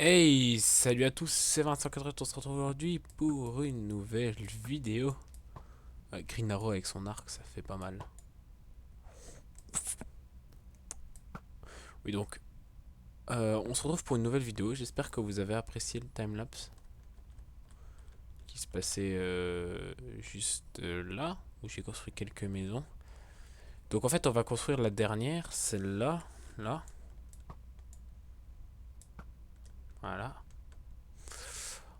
Hey, salut à tous, c'est Vincent 88, on se retrouve aujourd'hui pour une nouvelle vidéo. Green Arrow avec son arc, ça fait pas mal. Oui donc, on se retrouve pour une nouvelle vidéo, j'espère que vous avez apprécié le timelapse qui se passait juste là, où j'ai construit quelques maisons. Donc en fait on va construire la dernière, celle-là, là, voilà.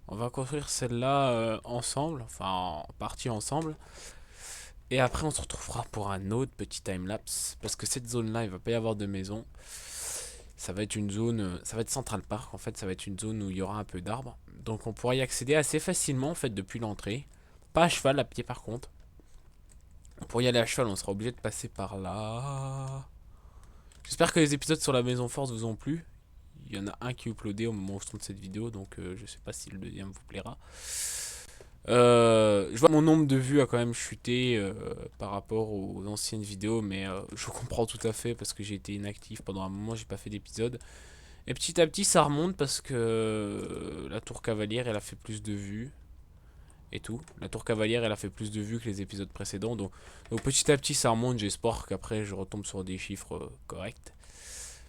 On va construire celle-là ensemble, enfin en partie ensemble. Et après, on se retrouvera pour un autre petit timelapse. Parce que cette zone-là, il va pas y avoir de maison. Ça va être une zone. Ça va être Central Park. En fait, ça va être une zone où il y aura un peu d'arbres. Donc, on pourra y accéder assez facilement, en fait, depuis l'entrée. Pas à cheval, à pied, par contre. Pour y aller à cheval, on sera obligé de passer par là. J'espère que les épisodes sur la maison forte vous ont plu. Il y en a un qui est uploadé au moment où je tourne cette vidéo. Donc, je sais pas si le deuxième vous plaira. Je vois mon nombre de vues a quand même chuté par rapport aux anciennes vidéos, mais je comprends tout à fait parce que j'ai été inactif pendant un moment, j'ai pas fait d'épisode. Et petit à petit, ça remonte parce que la Tour Cavalière, elle a fait plus de vues et tout. La Tour Cavalière, elle a fait plus de vues que les épisodes précédents, donc petit à petit, ça remonte. J'espère qu'après, je retombe sur des chiffres corrects.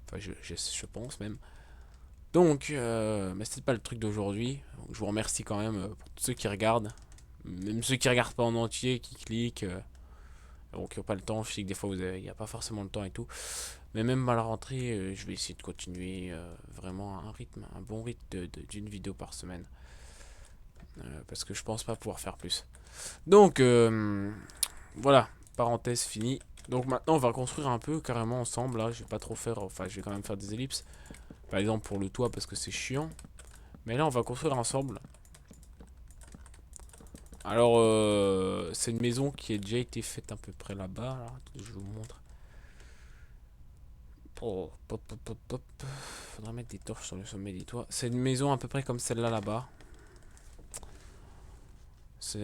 Enfin, je pense même. Donc, mais c'est pas le truc d'aujourd'hui. Je vous remercie quand même pour tous ceux qui regardent. Même ceux qui regardent pas en entier, qui cliquent, bon, qui n'ont pas le temps, je sais que des fois il n'y a pas forcément le temps et tout. Mais même à la rentrée, je vais essayer de continuer vraiment un rythme, un bon rythme d'une vidéo par semaine. Parce que je pense pas pouvoir faire plus. Donc voilà, parenthèse finie. Donc maintenant on va construire un peu carrément ensemble. Là, je vais pas trop faire, enfin je vais quand même faire des ellipses. Par exemple pour le toit parce que c'est chiant. Mais là on va construire ensemble. Alors, c'est une maison qui a déjà été faite à peu près là-bas. Alors, je vous montre. Oh, pop, pop, pop, pop. Faudra mettre des torches sur le sommet des toits. C'est une maison à peu près comme celle-là là-bas.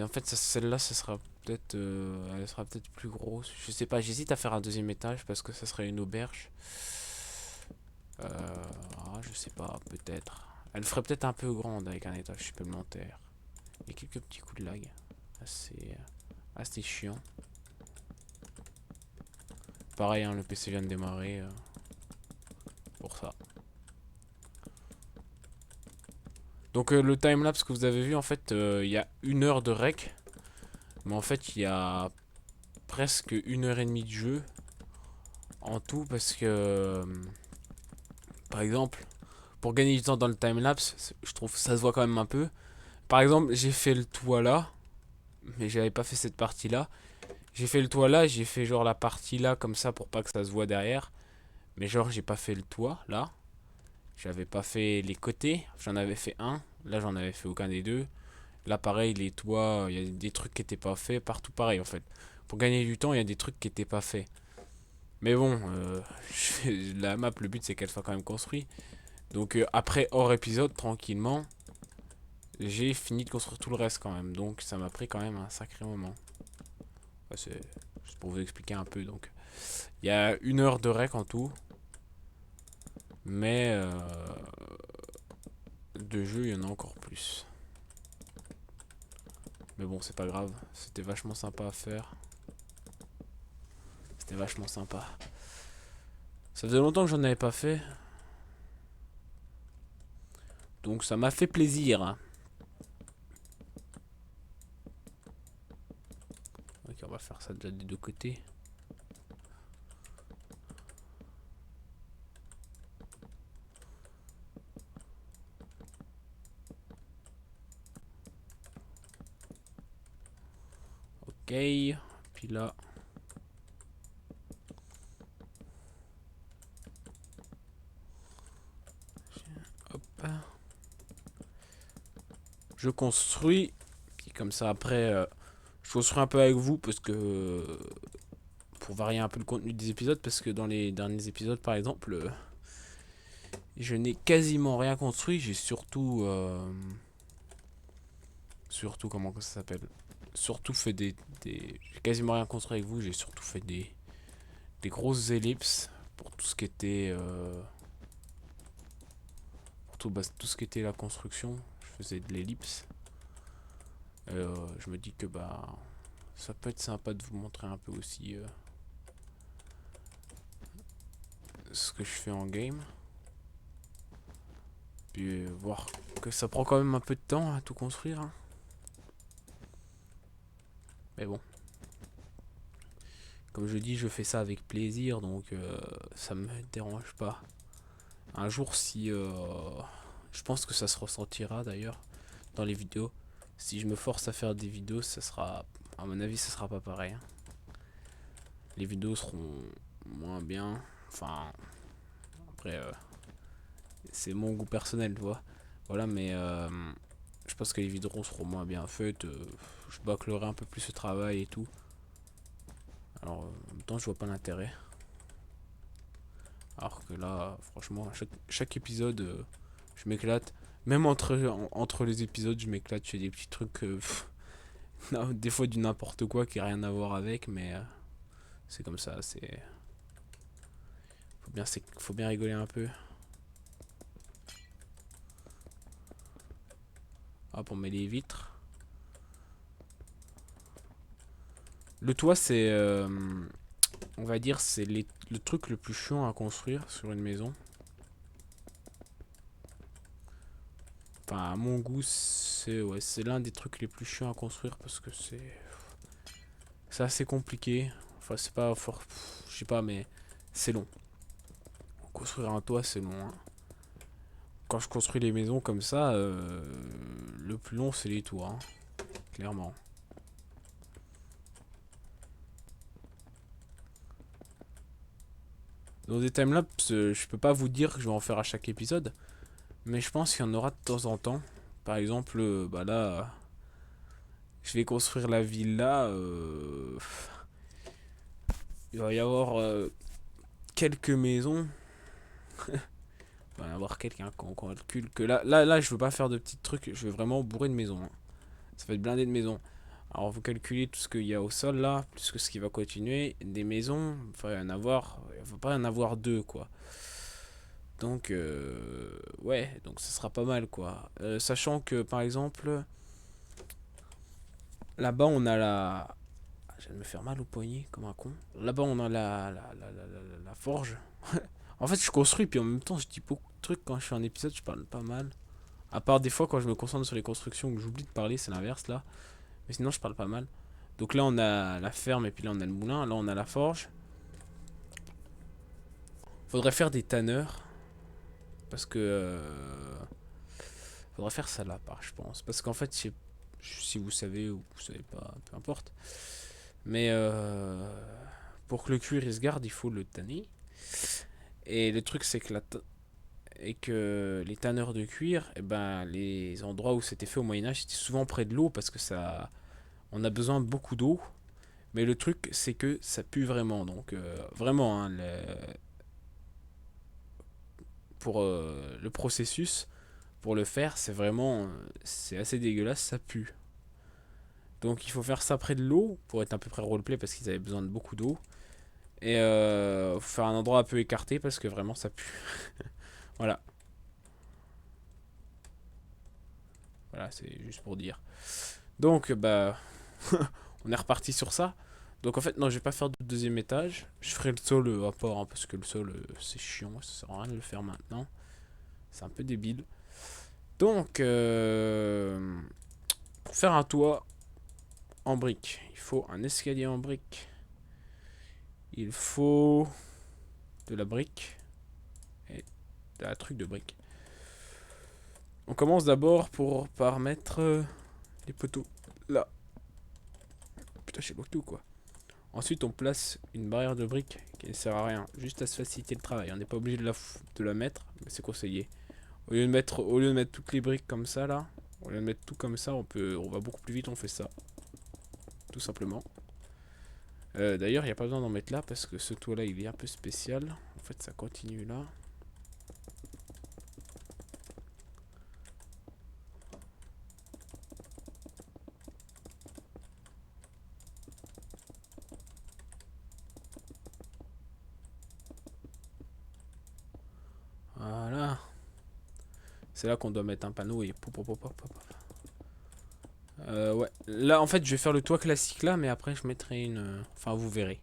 En fait, celle-là, ça sera peut-être, elle sera peut-être plus grosse. Je sais pas. J'hésite à faire un deuxième étage parce que ça serait une auberge. Je sais pas. Peut-être. Elle ferait peut-être un peu grande avec un étage supplémentaire. Et quelques petits coups de lag. Assez, assez chiant. Pareil, hein, le PC vient de démarrer pour ça. Donc le timelapse que vous avez vu, en fait, il y a 1 heure de rec. Mais en fait, il y a presque 1 heure et demie de jeu en tout. Parce que, par exemple, pour gagner du temps dans le timelapse, je trouve que ça se voit quand même un peu. Par exemple, j'ai fait le toit là. Mais j'avais pas fait cette partie là. J'ai fait le toit là, j'ai fait genre la partie là comme ça pour pas que ça se voit derrière. Mais genre, j'ai pas fait le toit là. J'avais pas fait les côtés. J'en avais fait un. Là, j'en avais fait aucun des deux. Là, pareil, les toits, il y a des trucs qui étaient pas faits. Partout, pareil, en fait. Pour gagner du temps, il y a des trucs qui étaient pas faits. Mais bon, la map, le but, c'est qu'elle soit quand même construite. Donc, après, hors épisode, tranquillement, j'ai fini de construire tout le reste quand même. Donc, ça m'a pris quand même un sacré moment. Enfin, c'est juste pour vous expliquer un peu. Donc, il y a 1 heure de rec en tout. Mais de jeu, il y en a encore plus. Mais bon, c'est pas grave. C'était vachement sympa à faire. C'était vachement sympa. Ça faisait longtemps que j'en avais pas fait. Donc ça m'a fait plaisir. Ok, on va faire ça déjà des deux côtés. Ok. Puis là. Hop. Je construis. Puis comme ça après. Je construis un peu avec vous parce que. Pour varier un peu le contenu des épisodes. Parce que dans les derniers épisodes par exemple. Je n'ai quasiment rien construit. J'ai surtout. Surtout comment ça s'appelle. Surtout fait j'ai quasiment rien construit avec vous. J'ai surtout fait des grosses ellipses. Pour tout ce qui était. surtout bah, tout ce qui était la construction. Je faisais de l'ellipse. Je me dis que bah ça peut être sympa de vous montrer un peu aussi ce que je fais en game. Puis voir que ça prend quand même un peu de temps à tout construire, hein. Mais bon, comme je dis, je fais ça avec plaisir, donc ça me dérange pas. Un jour, si je pense que ça se ressentira d'ailleurs dans les vidéos. Si je me force à faire des vidéos, ça sera, à mon avis, ça sera pas pareil, hein. Les vidéos seront moins bien. Enfin, après, c'est mon goût personnel, tu vois. Voilà, mais je pense que les vidéos seront moins bien faites. Je bâclerai un peu plus le travail et tout. Alors, en même temps, je vois pas l'intérêt. Alors que là, franchement, chaque épisode, je m'éclate. Même entre les épisodes, je m'éclate. Je fais des petits trucs, non, des fois du n'importe quoi qui n'a rien à voir avec, mais c'est comme ça. Faut bien rigoler un peu. Hop, on met les vitres. Le toit, c'est, on va dire, c'est le truc le plus chiant à construire sur une maison. Enfin, à mon goût, c'est l'un des trucs les plus chiants à construire parce que c'est assez compliqué. Enfin, c'est pas fort, je sais pas, mais c'est long. Construire un toit, c'est long, hein. Quand je construis les maisons comme ça, le plus long, c'est les toits, hein, clairement. Dans des timelapses, je peux pas vous dire que je vais en faire à chaque épisode, mais je pense qu'il y en aura de temps en temps. Par exemple, bah là, je vais construire la villa. Il va y avoir quelques maisons. Il va y avoir quelqu'un qu'on calcule que là, je veux pas faire de petits trucs. Je veux vraiment bourrer de maisons, hein. Ça va être blindé de maisons. Alors vous calculez tout ce qu'il y a au sol là, plus que ce qui va continuer. Des maisons, il va pas y en avoir deux quoi. Donc ouais, donc ce sera pas mal quoi. Sachant que par exemple, là-bas on a la... Je viens de me faire mal au poignet comme un con. Là-bas on a la forge. En fait je construis puis en même temps je dis beaucoup de trucs quand je fais un épisode, je parle pas mal. À part des fois quand je me concentre sur les constructions que j'oublie de parler, c'est l'inverse là. Mais sinon je parle pas mal. Donc là on a la ferme et puis là on a le moulin. Là on a la forge. Faudrait faire des tanneurs. Parce que... faudrait faire ça là, je pense. Parce qu'en fait, si vous savez ou vous savez pas, peu importe. Mais pour que le cuir il se garde, il faut le tanner. Et le truc, c'est que les tanneurs de cuir, eh ben, les endroits où c'était fait au Moyen-Âge, c'était souvent près de l'eau parce que ça, on a besoin de beaucoup d'eau. Mais le truc, c'est que ça pue vraiment. Donc, vraiment, hein, pour le processus, pour le faire, c'est vraiment, c'est assez dégueulasse, ça pue. Donc il faut faire ça près de l'eau pour être à peu près roleplay parce qu'ils avaient besoin de beaucoup d'eau. Et faut faire un endroit un peu écarté parce que vraiment ça pue. Voilà. Voilà, c'est juste pour dire. Donc bah on est reparti sur ça. Donc en fait non, je vais pas faire de deuxième étage. Je ferai le sol à part hein, parce que le sol c'est chiant, ça sert à rien de le faire maintenant. C'est un peu débile. Donc pour faire un toit en briques, il faut un escalier en briques. Il faut de la brique et de la truc de brique. On commence d'abord par mettre les poteaux là. Putain, j'ai bloqué ou quoi? Ensuite, on place une barrière de briques qui ne sert à rien, juste à se faciliter le travail. On n'est pas obligé de la mettre, mais c'est conseillé. Au lieu de mettre toutes les briques comme ça là, au lieu de mettre tout comme ça, on va beaucoup plus vite, on fait ça. Tout simplement. D'ailleurs, il n'y a pas besoin d'en mettre là parce que ce toit là il est un peu spécial. En fait, ça continue là. Voilà. C'est là qu'on doit mettre un panneau et pop, pop, pop, pop, pop. Ouais. Là, en fait, je vais faire le toit classique là, mais après, je mettrai une... Enfin, vous verrez.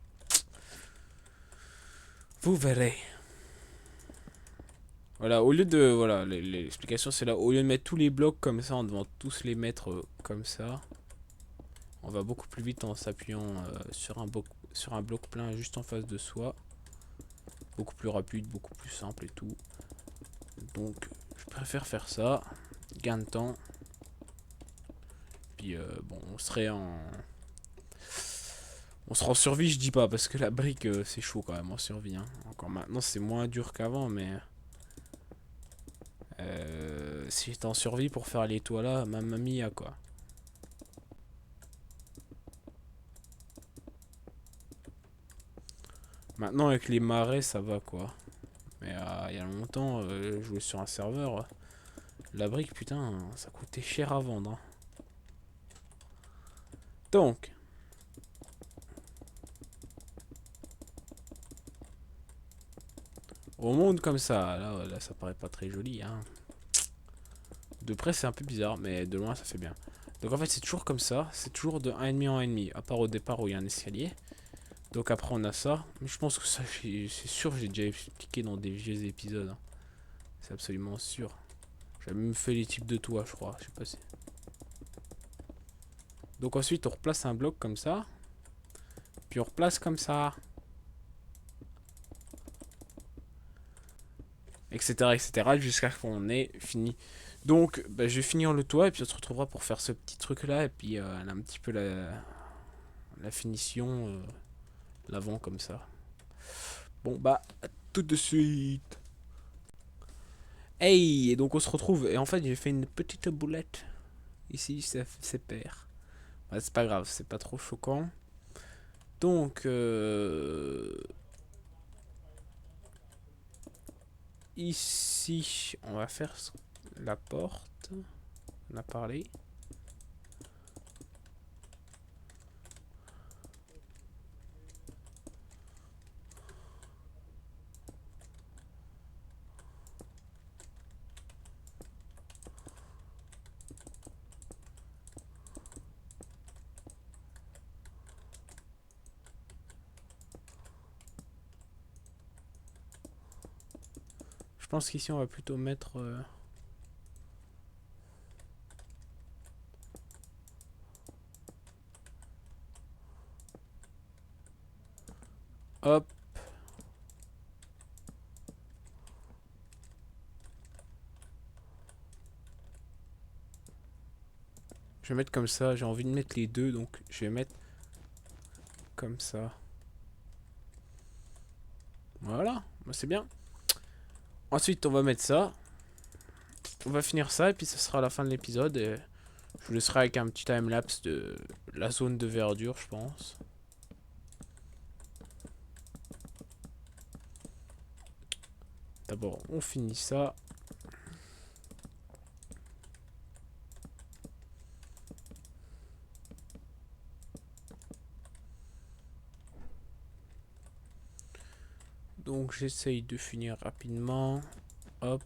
Vous verrez. Voilà, au lieu de... Voilà, l'explication, c'est là. Au lieu de mettre tous les blocs comme ça, on devant tous les mettre comme ça. On va beaucoup plus vite en s'appuyant sur un bloc plein juste en face de soi. Beaucoup plus rapide, beaucoup plus simple et tout. Donc, je préfère faire ça. Gain de temps. Puis, bon, on serait en... On sera en survie, je dis pas, parce que la brique, c'est chaud quand même en survie. Hein. Encore maintenant, c'est moins dur qu'avant, mais... si j'étais en survie pour faire les toits là, mamma mia, quoi. Maintenant, avec les marais, ça va, quoi. Mais il y a longtemps, je jouais sur un serveur. La brique, putain, ça coûtait cher à vendre. Hein. Donc... On monte comme ça. Là, ça paraît pas très joli. Hein. De près, c'est un peu bizarre, mais de loin, ça fait bien. Donc en fait, c'est toujours comme ça. C'est toujours de 1,5 en 1,5. À part au départ où il y a un escalier. Donc après, on a ça. Mais je pense que ça, c'est sûr, j'ai déjà expliqué dans des vieux épisodes. Hein. C'est absolument sûr. J'ai même fait les types de toits, je crois. Je sais pas si... Donc ensuite, on replace un bloc comme ça. Puis on replace comme ça. Etc. etc. Jusqu'à ce qu'on ait fini. Donc, bah, je vais finir le toit et puis on se retrouvera pour faire ce petit truc là. Et puis un petit peu la finition, l'avant comme ça. Bon, bah, à tout de suite. Hey, et donc on se retrouve. Et en fait, j'ai fait une petite boulette. Ici, c'est père. Bah, c'est pas grave, c'est pas trop choquant. Donc, ici, on va faire la porte. On a parlé. Je pense qu'ici, on va plutôt mettre... hop. Je vais mettre comme ça. J'ai envie de mettre les deux, donc je vais mettre comme ça. Voilà, bah, c'est bien. Ensuite, on va mettre ça. On va finir ça et puis ce sera la fin de l'épisode. Et je vous laisserai avec un petit timelapse de la zone de verdure, je pense. D'abord, on finit ça. Donc, j'essaye de finir rapidement. Hop.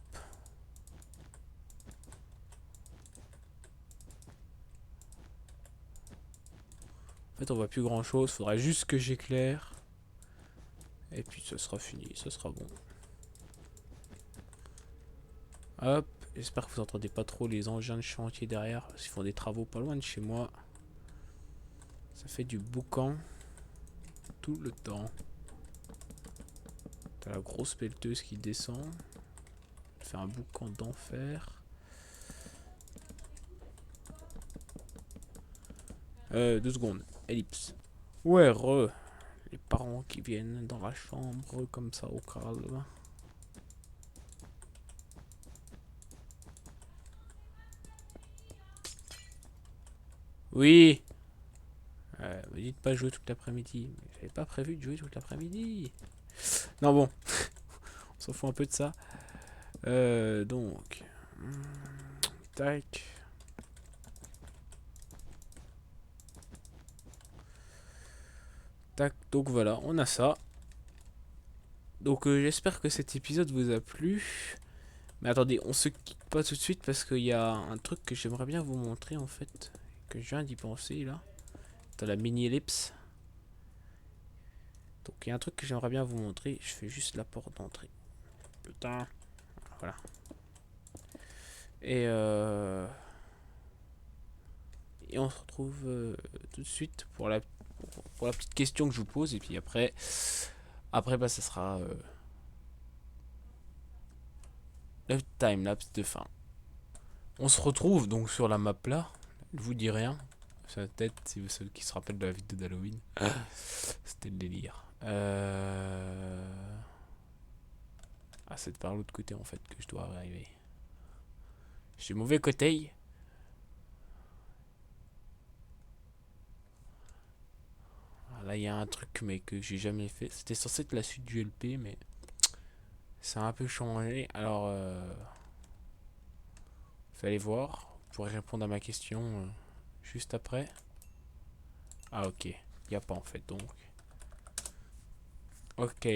En fait, on voit plus grand chose. Faudrait juste que j'éclaire. Et puis, ce sera fini. Ce sera bon. Hop. J'espère que vous entendez pas trop les engins de chantier derrière. Parce qu'ils font des travaux pas loin de chez moi. Ça fait du boucan. Tout le temps. T'as la grosse pelleteuse qui descend. Fait un boucan d'enfer. 2 secondes. Ellipse. Ouais, les parents qui viennent dans la chambre comme ça au calme. Oui. Vous dites pas jouer toute l'après-midi. J'avais pas prévu de jouer toute l'après-midi. Non bon. On s'en fout un peu de ça. Donc. Tac. Tac. Donc voilà, on a ça. Donc j'espère que cet épisode vous a plu. Mais attendez, on se quitte pas tout de suite parce qu'il y a un truc que j'aimerais bien vous montrer en fait. Que je viens d'y penser là. Dans la mini ellipse. Donc il y a un truc que j'aimerais bien vous montrer. Je fais juste la porte d'entrée. Putain. Voilà. Et et on se retrouve tout de suite pour la petite question que je vous pose. Et puis après bah ça sera le timelapse de fin. On se retrouve donc sur la map là. Je vous dis rien. C'est la tête, si vous ceux qui se rappellent de la vidéo d'Halloween. C'était le délire. Ah, c'est par l'autre côté en fait que je dois arriver. J'ai mauvais côté. Ah, là, il y a un truc mais que j'ai jamais fait. C'était censé être la suite du LP, mais ça a un peu changé. Alors, vous allez voir. Vous pourrez répondre à ma question juste après. Ah, ok. Il n'y a pas en fait donc. Ok.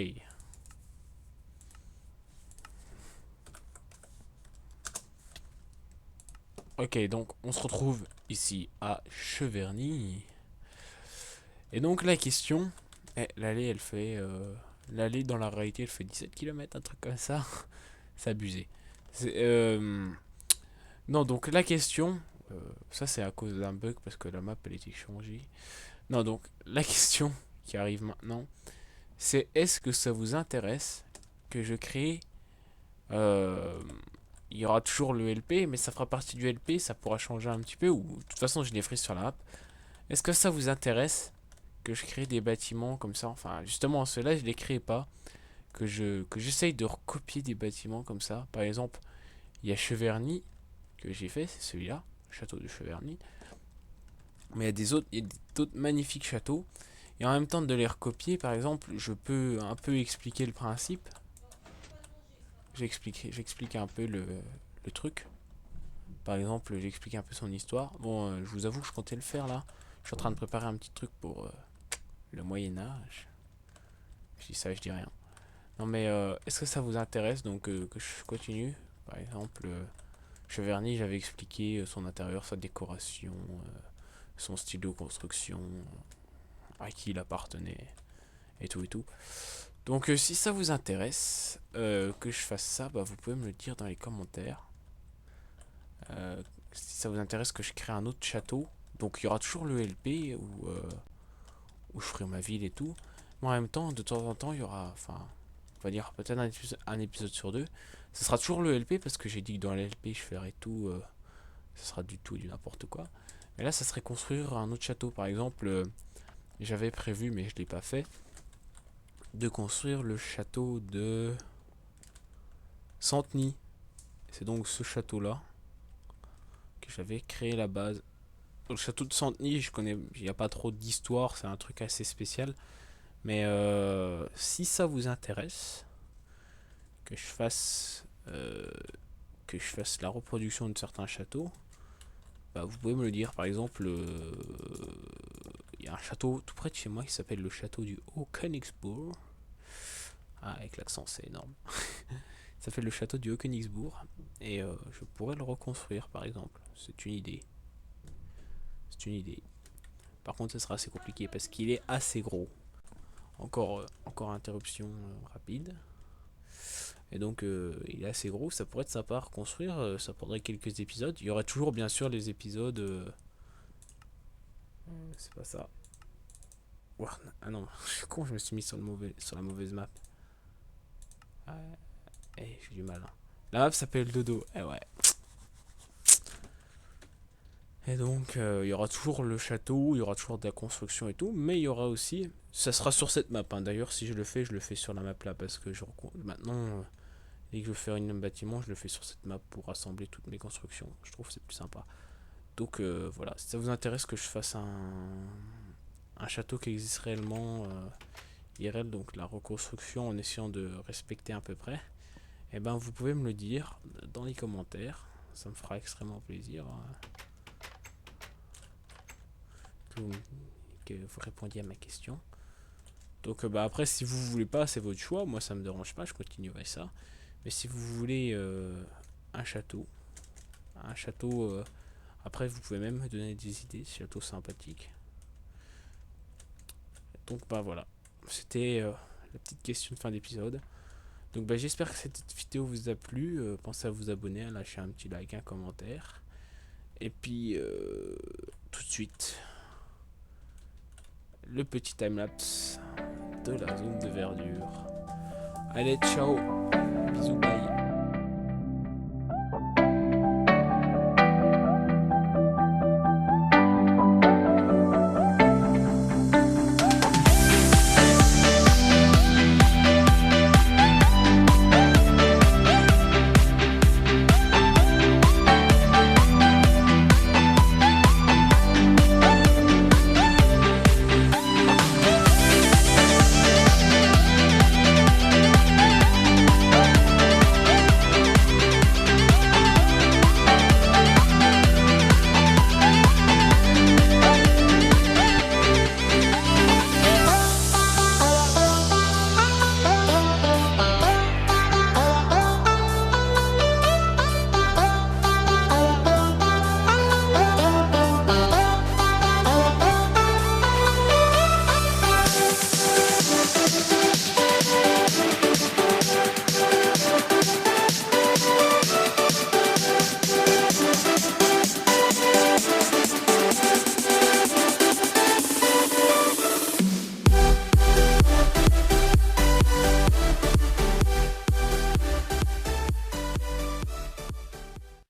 Ok, donc on se retrouve ici à Cheverny. Et donc la question, l'allée elle fait, l'allée dans la réalité elle fait 17 km, un truc comme ça. C'est abusé. Non, donc la question, ça c'est à cause d'un bug parce que la map elle a été changée. Non, donc la question qui arrive maintenant, c'est est-ce que ça vous intéresse que je crée euh, il y aura toujours le LP, mais ça fera partie du LP, ça pourra changer un petit peu, ou de toute façon je les ferai sur la map. Est-ce que ça vous intéresse que je crée des bâtiments comme ça? Enfin, justement, ceux-là, je les crée pas. Que j'essaye de recopier des bâtiments comme ça. Par exemple, il y a Cheverny, que j'ai fait, c'est celui-là, le château de Cheverny. Mais il y a d'autres magnifiques châteaux. Et en même temps de les recopier, par exemple, je peux un peu expliquer le principe. J'explique un peu le truc. Par exemple, j'explique un peu son histoire. Bon, je vous avoue que je comptais le faire là. Je suis en train de préparer un petit truc pour le Moyen-Âge. Je dis ça, je dis rien. Non, mais est-ce que ça vous intéresse donc que je continue? Par exemple, Cheverny, j'avais expliqué son intérieur, sa décoration, son style de construction, à qui il appartenait, et tout et tout. Donc, si ça vous intéresse que je fasse ça, bah, vous pouvez me le dire dans les commentaires. Si ça vous intéresse que je crée un autre château, donc il y aura toujours le LP où je ferai ma ville et tout. Mais en même temps, de temps en temps, il y aura, enfin, on va dire peut-être un épisode sur deux. Ce sera toujours le LP parce que j'ai dit que dans le LP je ferai tout, ce sera du tout, du n'importe quoi. Mais là, ça serait construire un autre château. Par exemple, j'avais prévu, mais je l'ai pas fait, de construire le château de Centeny. C'est donc ce château-là que j'avais créé la base. Le château de Centeny, je connais, il n'y a pas trop d'histoire, c'est un truc assez spécial. Mais si ça vous intéresse, que je fasse la reproduction de certains châteaux, bah, vous pouvez me le dire. Par exemple, il y a un château tout près de chez moi qui s'appelle le château du Haut-Königsbourg. Ah, avec l'accent, c'est énorme. Ça s'appelle le château du Haut-Königsbourg. Et je pourrais le reconstruire, par exemple. C'est une idée. C'est une idée. Par contre, ce sera assez compliqué parce qu'il est assez gros. Encore interruption rapide. Et donc, il est assez gros. Ça pourrait être sympa à reconstruire. Ça prendrait quelques épisodes. Il y aurait toujours, bien sûr, les épisodes. C'est pas ça. Ah non, je suis con, je me suis mis sur la mauvaise map. Ah, j'ai du mal. Hein. La map s'appelle Dodo. Eh ouais. Et donc, il y aura toujours le château, il y aura toujours de la construction et tout, mais il y aura aussi. Ça sera sur cette map. Hein. D'ailleurs, si je le fais sur la map là, parce que maintenant, dès que je veux faire un bâtiment, je le fais sur cette map pour rassembler toutes mes constructions. Je trouve que c'est plus sympa. Donc voilà, si ça vous intéresse que je fasse un château qui existe réellement IRL, donc la reconstruction en essayant de respecter à peu près, et ben vous pouvez me le dire dans les commentaires. Ça me fera extrêmement plaisir que vous répondiez à ma question. Donc bah après si vous voulez pas c'est votre choix, moi ça me dérange pas, je continuerai ça. Mais si vous voulez un château. Un château... après, vous pouvez même me donner des idées, château sympathique. Donc, bah voilà. C'était la petite question de fin d'épisode. Donc, bah, j'espère que cette vidéo vous a plu. Pensez à vous abonner, à lâcher un petit like, un commentaire. Et puis, tout de suite, le petit timelapse de la zone de verdure. Allez, ciao. Bisous, bye.